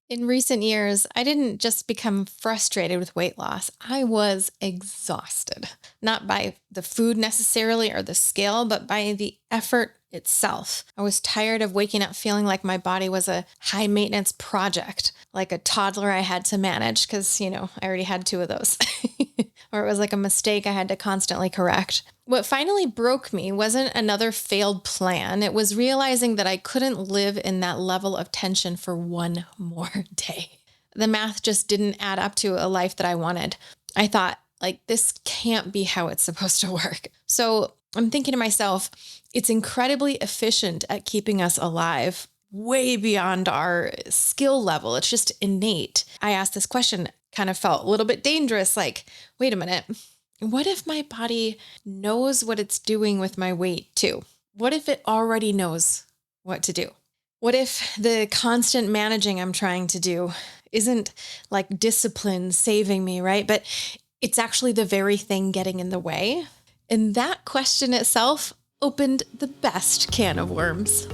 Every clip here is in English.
In recent years, I didn't just become frustrated with weight loss. I was exhausted, not by the food necessarily or the scale, but by the effort itself. I was tired of waking up feeling like my body was a high maintenance project, like a toddler I had to manage because, I already had two of those. Or it was like a mistake I had to constantly correct. What finally broke me wasn't another failed plan. It was realizing that I couldn't live in that level of tension for one more day. The math just didn't add up to a life that I wanted. I thought, this can't be how it's supposed to work. So I'm thinking to myself, it's incredibly efficient at keeping us alive, way beyond our skill level. It's just innate. I asked this question, kind of felt a little bit dangerous, like, wait a minute. What if my body knows what it's doing with my weight too? What if it already knows what to do? What if the constant managing I'm trying to do isn't like discipline saving me, right? But it's actually the very thing getting in the way. And that question itself opened the best can of worms.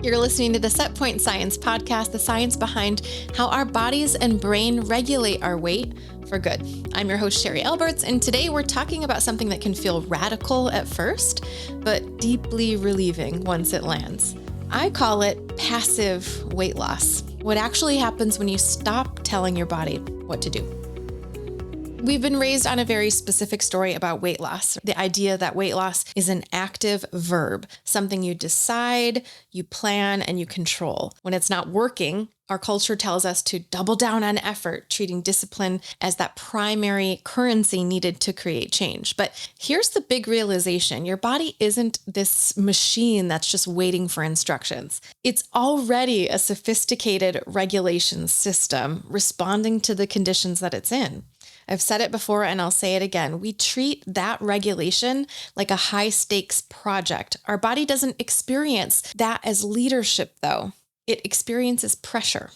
You're listening to the Set Point Science podcast, the science behind how our bodies and brain regulate our weight for good. I'm your host, Sherry Alberts, and today we're talking about something that can feel radical at first, but deeply relieving once it lands. I call it passive weight loss. What actually happens when you stop telling your body what to do. We've been raised on a very specific story about weight loss. The idea that weight loss is an active verb, something you decide, you plan, and you control. When it's not working, our culture tells us to double down on effort, treating discipline as that primary currency needed to create change. But here's the big realization. Your body isn't this machine that's just waiting for instructions. It's already a sophisticated regulation system responding to the conditions that it's in. I've said it before and I'll say it again. We treat that regulation like a high stakes project. Our body doesn't experience that as leadership though. It experiences pressure.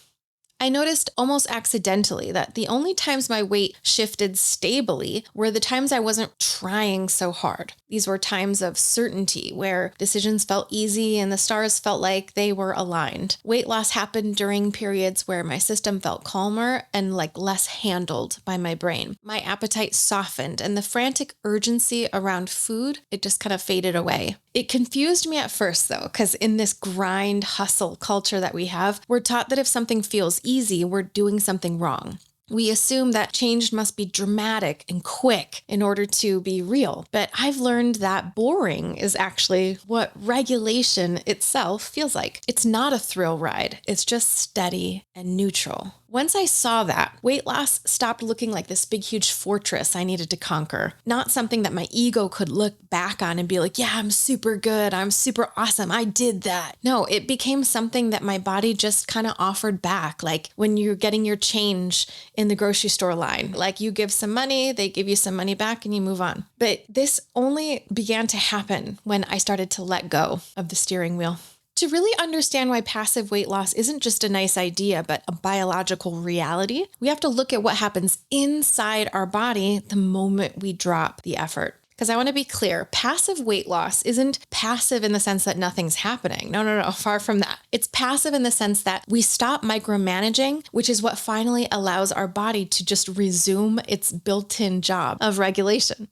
I noticed almost accidentally that the only times my weight shifted stably were the times I wasn't trying so hard. These were times of certainty where decisions felt easy and the stars felt like they were aligned. Weight loss happened during periods where my system felt calmer and less handled by my brain. My appetite softened and the frantic urgency around food, it just kind of faded away. It confused me at first though, because in this grind hustle culture that we have, we're taught that if something feels easy, we're doing something wrong. We assume that change must be dramatic and quick in order to be real. But I've learned that boring is actually what regulation itself feels like. It's not a thrill ride. It's just steady and neutral. Once I saw that, weight loss stopped looking like this big, huge fortress I needed to conquer. Not something that my ego could look back on and be like, yeah, I'm super good. I'm super awesome. I did that. No, it became something that my body just kind of offered back. Like when you're getting your change in the grocery store line, like you give some money, they give you some money back and you move on. But this only began to happen when I started to let go of the steering wheel. To really understand why passive weight loss isn't just a nice idea, but a biological reality, we have to look at what happens inside our body the moment we drop the effort. Because I want to be clear, passive weight loss isn't passive in the sense that nothing's happening. No, far from that. It's passive in the sense that we stop micromanaging, which is what finally allows our body to just resume its built-in job of regulation.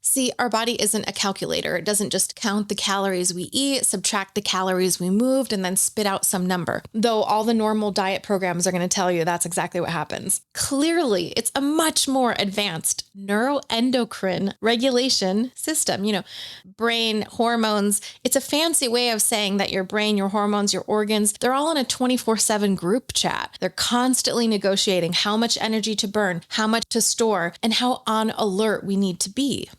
See, our body isn't a calculator. It doesn't just count the calories we eat, subtract the calories we moved, and then spit out some number. Though all the normal diet programs are going to tell you that's exactly what happens. Clearly, it's a much more advanced neuroendocrine regulation system. Brain, hormones. It's a fancy way of saying that your brain, your hormones, your organs, they're all in a 24/7 group chat. They're constantly negotiating how much energy to burn, how much to store, and how on alert we need to be.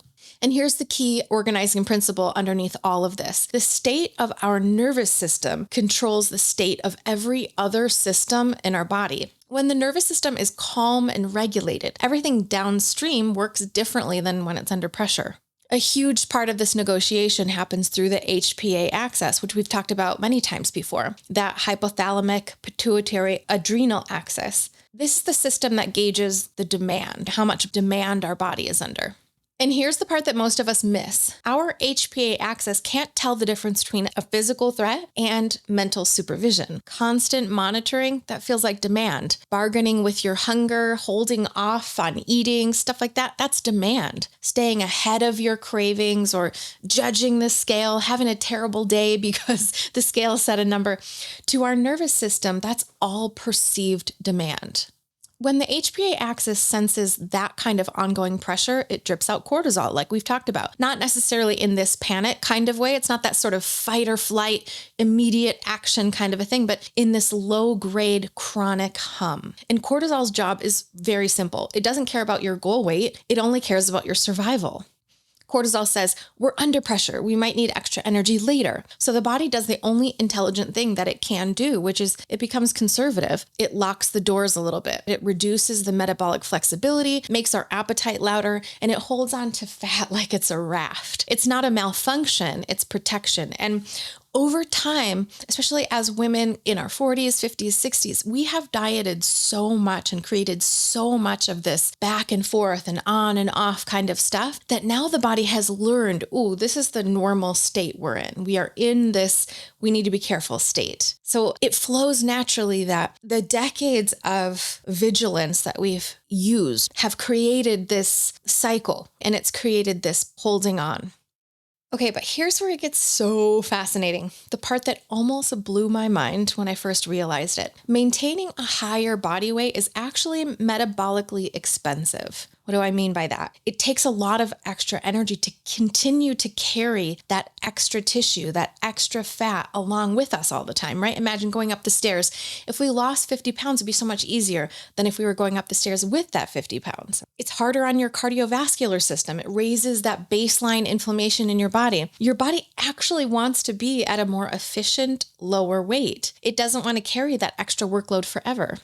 And here's the key organizing principle underneath all of this. The state of our nervous system controls the state of every other system in our body. When the nervous system is calm and regulated, everything downstream works differently than when it's under pressure. A huge part of this negotiation happens through the HPA axis, which we've talked about many times before, that hypothalamic pituitary adrenal axis. This is the system that gauges the demand, how much demand our body is under. And here's the part that most of us miss. Our HPA axis can't tell the difference between a physical threat and mental supervision. Constant monitoring, that feels like demand. Bargaining with your hunger, holding off on eating, stuff like that, that's demand. Staying ahead of your cravings or judging the scale, having a terrible day because the scale set a number. To our nervous system, that's all perceived demand. When the HPA axis senses that kind of ongoing pressure, it drips out cortisol, like we've talked about. Not necessarily in this panic kind of way. It's not that sort of fight or flight, immediate action kind of a thing, but in this low-grade chronic hum. And cortisol's job is very simple. It doesn't care about your goal weight. It only cares about your survival. Cortisol says, we're under pressure. We might need extra energy later. So the body does the only intelligent thing that it can do, which is it becomes conservative. It locks the doors a little bit. It reduces the metabolic flexibility, makes our appetite louder, and it holds on to fat like it's a raft. It's not a malfunction, it's protection. And over time, especially as women in our 40s, 50s, 60s, we have dieted so much and created so much of this back and forth and on and off kind of stuff that now the body has learned, oh, this is the normal state we're in. We are in this, we need to be careful state. So it flows naturally that the decades of vigilance that we've used have created this cycle, and it's created this holding on. Okay, but here's where it gets so fascinating. The part that almost blew my mind when I first realized it. Maintaining a higher body weight is actually metabolically expensive. What do I mean by that? It takes a lot of extra energy to continue to carry that extra tissue, that extra fat along with us all the time, right? Imagine going up the stairs. If we lost 50 pounds, it'd be so much easier than if we were going up the stairs with that 50 pounds. It's harder on your cardiovascular system. It raises that baseline inflammation in your body. Your body actually wants to be at a more efficient, lower weight. It doesn't want to carry that extra workload forever.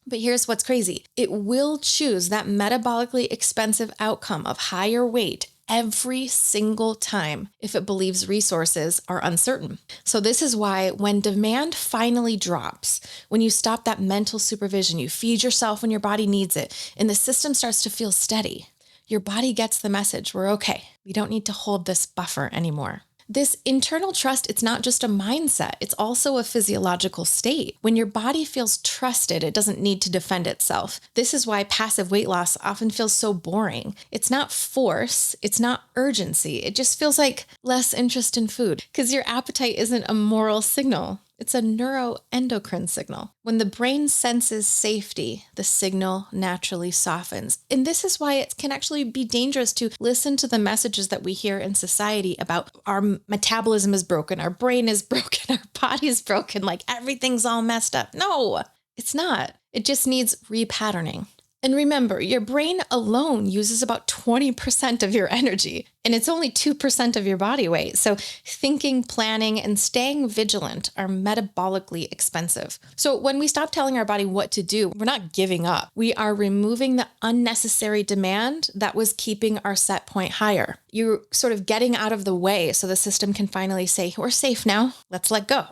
But here's what's crazy. It will choose that metabolically expensive outcome of higher weight every single time if it believes resources are uncertain. So this is why when demand finally drops, when you stop that mental supervision, you feed yourself when your body needs it, and the system starts to feel steady, your body gets the message, we're okay. We don't need to hold this buffer anymore. This internal trust, it's not just a mindset, it's also a physiological state. When your body feels trusted, it doesn't need to defend itself. This is why passive weight loss often feels so boring. It's not force, it's not urgency. It just feels like less interest in food because your appetite isn't a moral signal. It's a neuroendocrine signal. When the brain senses safety, the signal naturally softens. And this is why it can actually be dangerous to listen to the messages that we hear in society about our metabolism is broken, our brain is broken, our body is broken, like everything's all messed up. No, it's not. It just needs repatterning. And remember, your brain alone uses about 20% of your energy, and it's only 2% of your body weight. So thinking, planning, and staying vigilant are metabolically expensive. So when we stop telling our body what to do, we're not giving up. We are removing the unnecessary demand that was keeping our set point higher. You're sort of getting out of the way so the system can finally say, we're safe now, let's let go.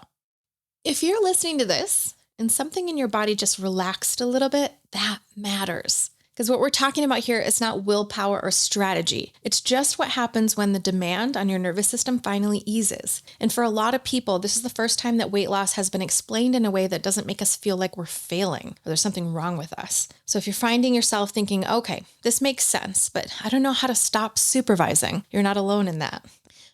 If you're listening to this, and something in your body just relaxed a little bit, that matters. Because what we're talking about here is not willpower or strategy. It's just what happens when the demand on your nervous system finally eases. And for a lot of people, this is the first time that weight loss has been explained in a way that doesn't make us feel like we're failing or there's something wrong with us. So if you're finding yourself thinking, okay, this makes sense, but I don't know how to stop supervising, you're not alone in that.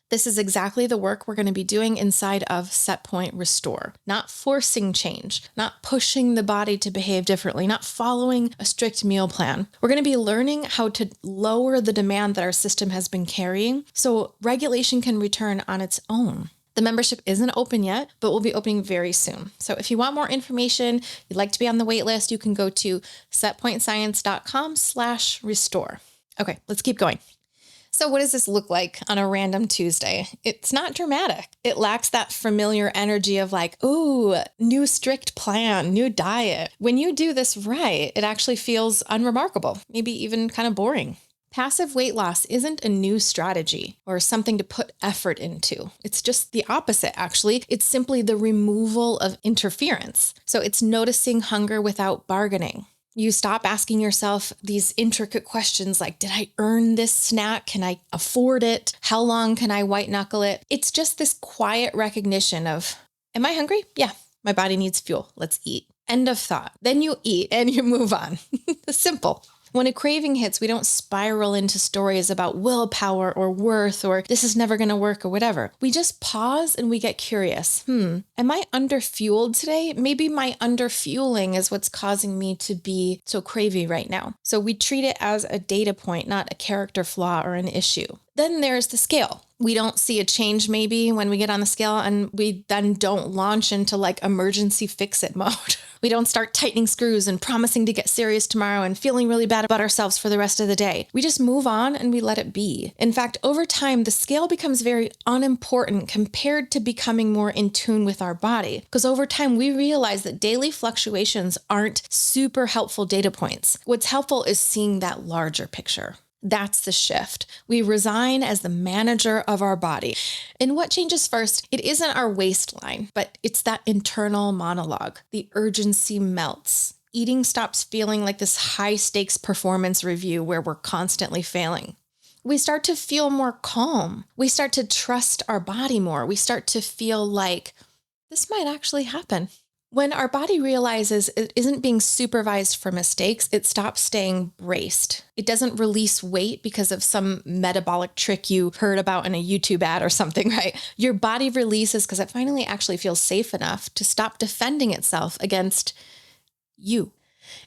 This is exactly the work we're going to be doing inside of Set Point Restore. Not forcing change, not pushing the body to behave differently, not following a strict meal plan. We're going to be learning how to lower the demand that our system has been carrying so regulation can return on its own. The membership isn't open yet, but will be opening very soon. So if you want more information, you'd like to be on the wait list, you can go to setpointscience.com/restore. Okay, let's keep going. So what does this look like on a random Tuesday? It's not dramatic. It lacks that familiar energy of like, ooh, new strict plan, new diet. When you do this right, it actually feels unremarkable, maybe even kind of boring. Passive weight loss isn't a new strategy or something to put effort into. It's just the opposite, actually. It's simply the removal of interference. So it's noticing hunger without bargaining. You stop asking yourself these intricate questions like, did I earn this snack? Can I afford it? How long can I white knuckle it? It's just this quiet recognition of, am I hungry? Yeah, my body needs fuel. Let's eat. End of thought. Then you eat and you move on. Simple. When a craving hits, we don't spiral into stories about willpower or worth or this is never going to work or whatever. We just pause and we get curious. Am I underfueled today? Maybe my underfueling is what's causing me to be so cravey right now. So we treat it as a data point, not a character flaw or an issue. Then there's the scale. We don't see a change maybe when we get on the scale, and we then don't launch into like emergency fix-it mode. We don't start tightening screws and promising to get serious tomorrow and feeling really bad about ourselves for the rest of the day. We just move on and we let it be. In fact, over time, the scale becomes very unimportant compared to becoming more in tune with our body. Because over time, we realize that daily fluctuations aren't super helpful data points. What's helpful is seeing that larger picture. That's the shift. We resign as the manager of our body. And what changes first? It isn't our waistline, but it's that internal monologue. The urgency melts. Eating stops feeling like this high stakes performance review where we're constantly failing. We start to feel more calm. We start to trust our body more. We start to feel like this might actually happen. When our body realizes it isn't being supervised for mistakes, it stops staying braced. It doesn't release weight because of some metabolic trick you heard about in a YouTube ad or something, right? Your body releases because it finally actually feels safe enough to stop defending itself against you.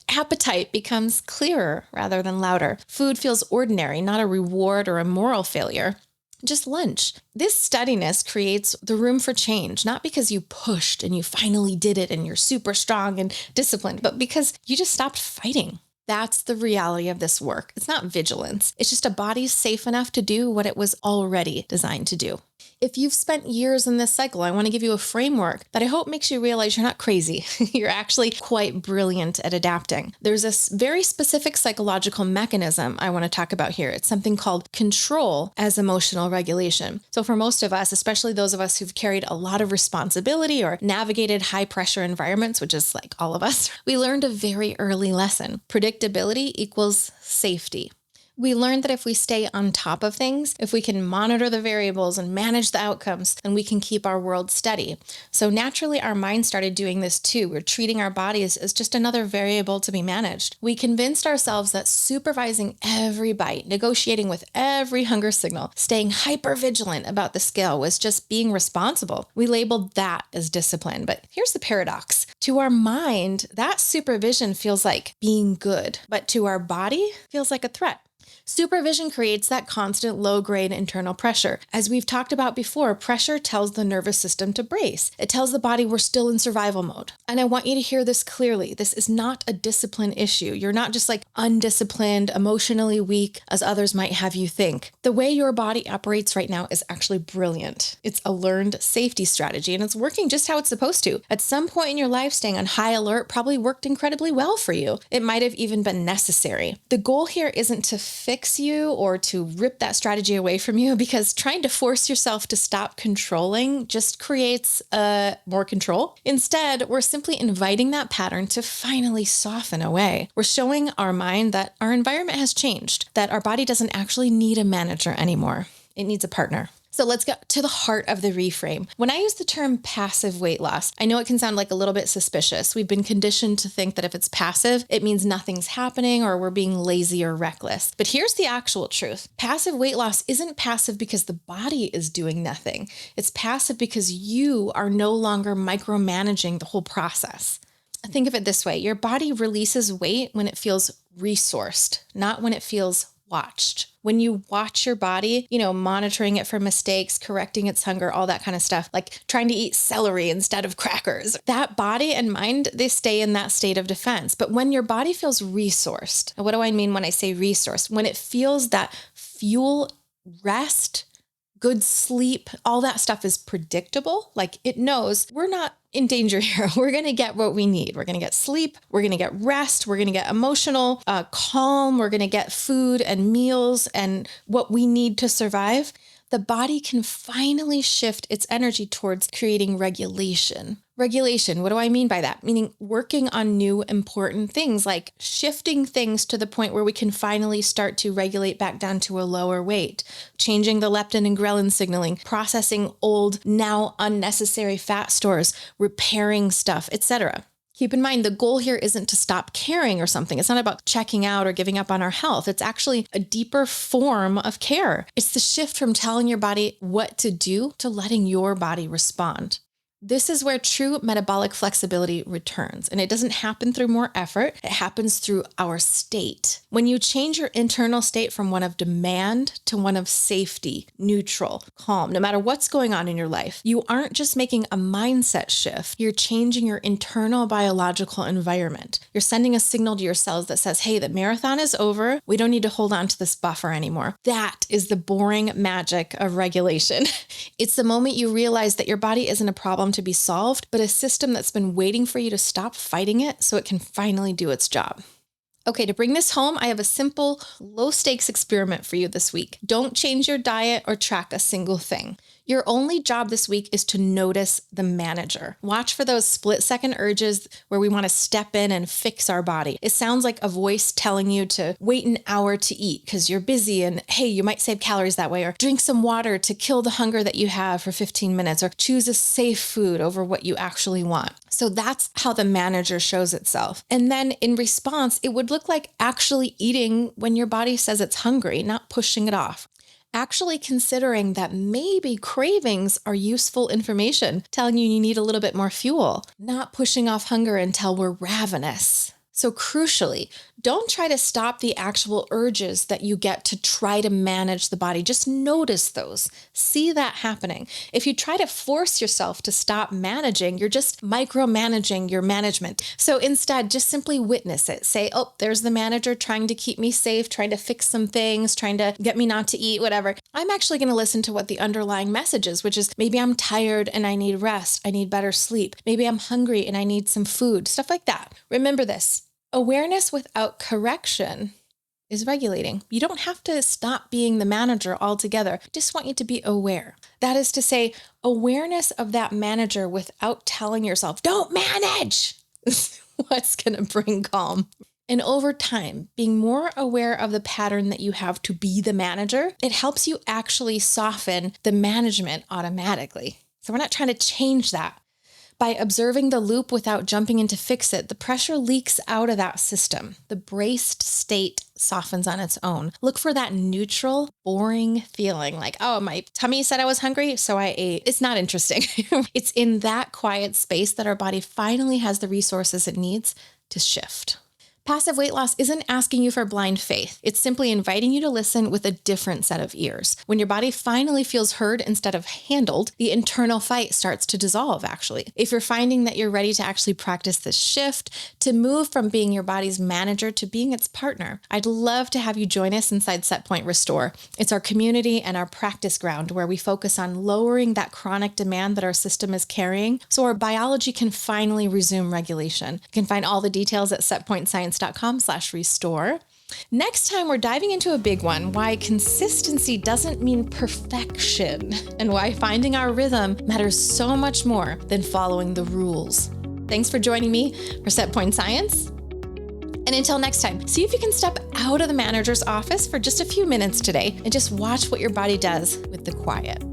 Appetite becomes clearer rather than louder. Food feels ordinary, not a reward or a moral failure. Just lunch. This steadiness creates the room for change, not because you pushed and you finally did it and you're super strong and disciplined, but because you just stopped fighting. That's the reality of this work. It's not vigilance. It's just a body safe enough to do what it was already designed to do. If you've spent years in this cycle, I want to give you a framework that I hope makes you realize you're not crazy. You're actually quite brilliant at adapting. There's a very specific psychological mechanism I want to talk about here. It's something called control as emotional regulation. So for most of us, especially those of us who've carried a lot of responsibility or navigated high pressure environments, which is like all of us, we learned a very early lesson. Predictability equals safety. We learned that if we stay on top of things, if we can monitor the variables and manage the outcomes, then we can keep our world steady. So naturally, our mind started doing this too. We're treating our bodies as just another variable to be managed. We convinced ourselves that supervising every bite, negotiating with every hunger signal, staying hyper vigilant about the scale was just being responsible. We labeled that as discipline. But here's the paradox. To our mind, that supervision feels like being good, but to our body, feels like a threat. Supervision creates that constant low-grade internal pressure. As we've talked about before, pressure tells the nervous system to brace. It tells the body we're still in survival mode. And I want you to hear this clearly. This is not a discipline issue. You're not just like undisciplined, emotionally weak, as others might have you think. The way your body operates right now is actually brilliant. It's a learned safety strategy, and it's working just how it's supposed to. At some point in your life, staying on high alert probably worked incredibly well for you. It might have even been necessary. The goal here isn't to fix you or to rip that strategy away from you, because trying to force yourself to stop controlling just creates more control. Instead, we're simply inviting that pattern to finally soften away. We're showing our mind that our environment has changed, that our body doesn't actually need a manager anymore. It needs a partner. So let's get to the heart of the reframe. When I use the term passive weight loss, I know it can sound like a little bit suspicious. We've been conditioned to think that if it's passive, it means nothing's happening or we're being lazy or reckless. But here's the actual truth. Passive weight loss isn't passive because the body is doing nothing. It's passive because you are no longer micromanaging the whole process. Think of it this way. Your body releases weight when it feels resourced, not when it feels watched. When you watch your body, monitoring it for mistakes, correcting its hunger, all that kind of stuff, like trying to eat celery instead of crackers, that body and mind, they stay in that state of defense. But when your body feels resourced, what do I mean when I say resourced? When it feels that fuel, rest, good sleep, all that stuff is predictable, like it knows we're not in danger here. We're going to get what we need. We're going to get sleep. We're going to get rest. We're going to get emotional calm. We're going to get food and meals and what we need to survive. the body can finally shift its energy towards creating regulation. Regulation, what do I mean by that? Meaning working on new important things, like shifting things to the point where we can finally start to regulate back down to a lower weight, changing the leptin and ghrelin signaling, processing old, now unnecessary fat stores, repairing stuff, etc. Keep in mind, the goal here isn't to stop caring or something. It's not about checking out or giving up on our health. It's actually a deeper form of care. It's the shift from telling your body what to do to letting your body respond. This is where true metabolic flexibility returns, and it doesn't happen through more effort. It happens through our state. When you change your internal state from one of demand to one of safety, neutral, calm, no matter what's going on in your life, you aren't just making a mindset shift. You're changing your internal biological environment. You're sending a signal to your cells that says, hey, the marathon is over. We don't need to hold on to this buffer anymore. That is the boring magic of regulation. It's the moment you realize that your body isn't a problem to be solved, but a system that's been waiting for you to stop fighting it so it can finally do its job. Okay, to bring this home, I have a simple, low-stakes experiment for you this week. Don't change your diet or track a single thing. Your only job this week is to notice the manager. Watch for those split-second urges where we want to step in and fix our body. It sounds like a voice telling you to wait an hour to eat because you're busy and, hey, you might save calories that way, or drink some water to kill the hunger that you have for 15 minutes, or choose a safe food over what you actually want. So that's how the manager shows itself. And then in response, it would look like actually eating when your body says it's hungry, not pushing it off. Actually considering that maybe cravings are useful information, telling you need a little bit more fuel, not pushing off hunger until we're ravenous. So crucially, don't try to stop the actual urges that you get to try to manage the body. Just notice those. See that happening. If you try to force yourself to stop managing, you're just micromanaging your management. So instead, just simply witness it. Say, oh, there's the manager trying to keep me safe, trying to fix some things, trying to get me not to eat, whatever. I'm actually going to listen to what the underlying message is, which is maybe I'm tired and I need rest. I need better sleep. Maybe I'm hungry and I need some food, stuff like that. Remember this. Awareness without correction is regulating. You don't have to stop being the manager altogether. I just want you to be aware. That is to say, awareness of that manager without telling yourself, don't manage, is what's going to bring calm. And over time, being more aware of the pattern that you have to be the manager, it helps you actually soften the management automatically. So we're not trying to change that. By observing the loop without jumping in to fix it, the pressure leaks out of that system. The braced state softens on its own. Look for that neutral, boring feeling like, oh, my tummy said I was hungry, so I ate. It's not interesting. It's in that quiet space that our body finally has the resources it needs to shift. Passive weight loss isn't asking you for blind faith. It's simply inviting you to listen with a different set of ears. When your body finally feels heard instead of handled, the internal fight starts to dissolve, actually. If you're finding that you're ready to actually practice this shift, to move from being your body's manager to being its partner, I'd love to have you join us inside Setpoint Restore. It's our community and our practice ground where we focus on lowering that chronic demand that our system is carrying so our biology can finally resume regulation. You can find all the details at setpointscience.com/restore. Next time, we're diving into a big one, why consistency doesn't mean perfection, and why finding our rhythm matters so much more than following the rules. Thanks for joining me for Setpoint Science. And until next time, see if you can step out of the manager's office for just a few minutes today and just watch what your body does with the quiet.